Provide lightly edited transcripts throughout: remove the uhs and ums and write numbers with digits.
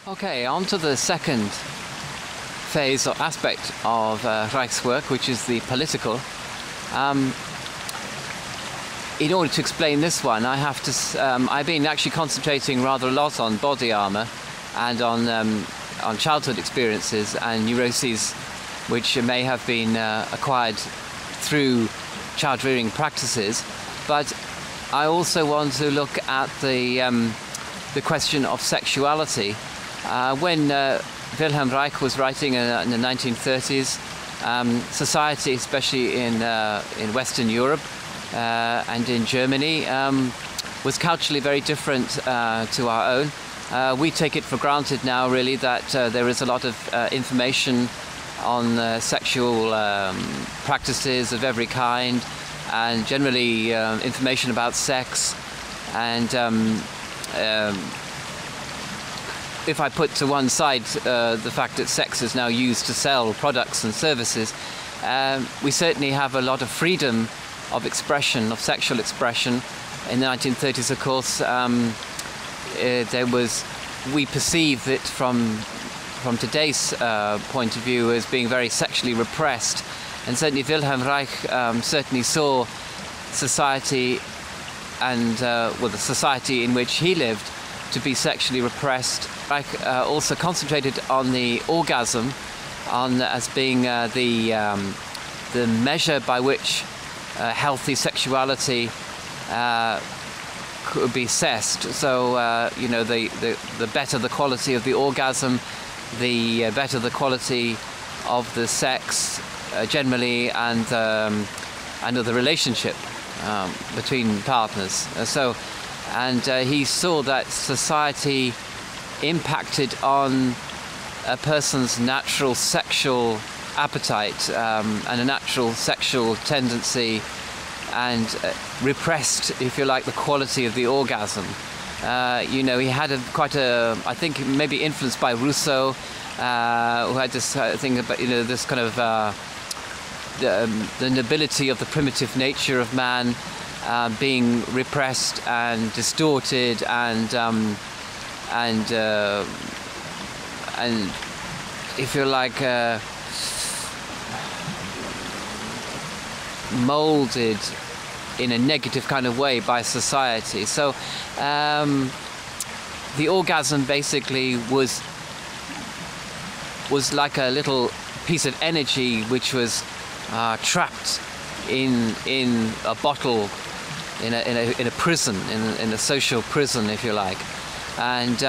Okay, on to the second phase or aspect of Reich's work, which is the political. In order to explain this one, I have to. I've been actually concentrating rather a lot on body armor and on childhood experiences and neuroses, which may have been acquired through child rearing practices. But I also want to look at the question of sexuality. When Wilhelm Reich was writing in the 1930s, society, especially in Western Europe and in Germany, was culturally very different to our own. We take it for granted now, really, that there is a lot of information on sexual practices of every kind, and generally information about sex. And if I put to one side the fact that sex is now used to sell products and services, we certainly have a lot of freedom of expression, of sexual expression. In the 1930s, of course, we perceive it from today's point of view as being very sexually repressed. And certainly Wilhelm Reich certainly saw society and the society in which he lived to be sexually repressed. Reich also concentrated on the orgasm as being the measure by which healthy sexuality could be assessed. So the better the quality of the orgasm, the better the quality of the sex generally, and of the relationship between partners. He saw that society impacted on a person's natural sexual appetite and a natural sexual tendency, and repressed, if you like, the quality of the orgasm. He had I think maybe influenced by Rousseau, who had this thing about this kind of the nobility of the primitive nature of man being repressed and distorted and if you like molded in a negative kind of way by society. So the orgasm basically was like a little piece of energy which was trapped in a bottle, in a prison, in a social prison, if you like. And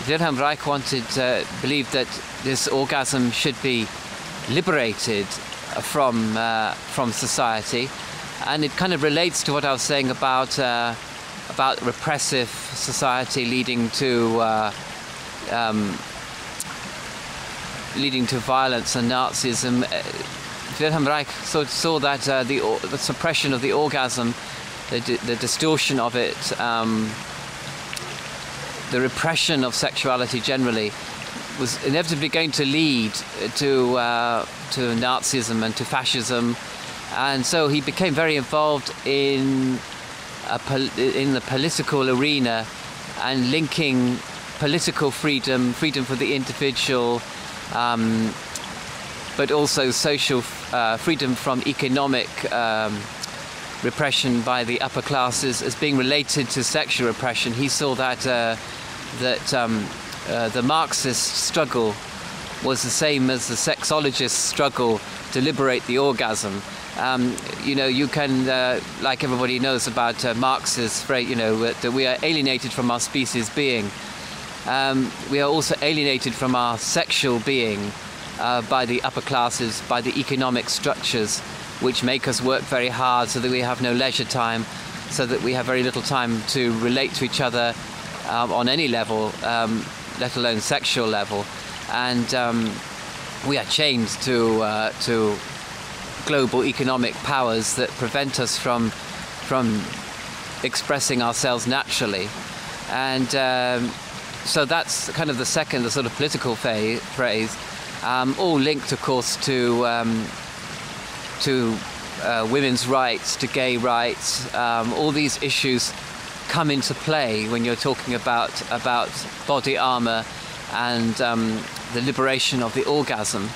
Wilhelm Reich believed that this orgasm should be liberated from society, and it kind of relates to what I was saying about repressive society leading to violence and Nazism. Wilhelm Reich saw that the suppression of the orgasm, the distortion of it, the repression of sexuality generally, was inevitably going to lead to Nazism and to fascism. And so he became very involved in the political arena and linking political freedom for the individual, but also social freedom from economic repression by the upper classes as being related to sexual repression. He saw that the Marxist struggle was the same as the sexologist struggle to liberate the orgasm. You can, like everybody knows about Marx's phrase, that we are alienated from our species being. We are also alienated from our sexual being by the upper classes, by the economic structures which make us work very hard so that we have no leisure time, so that we have very little time to relate to each other on any level, let alone sexual level. And we are chained to global economic powers that prevent us from expressing ourselves naturally. And so that's kind of the sort of political phrase, all linked, of course, to women's rights, to gay rights. All these issues come into play when you're talking about body armor and the liberation of the orgasm.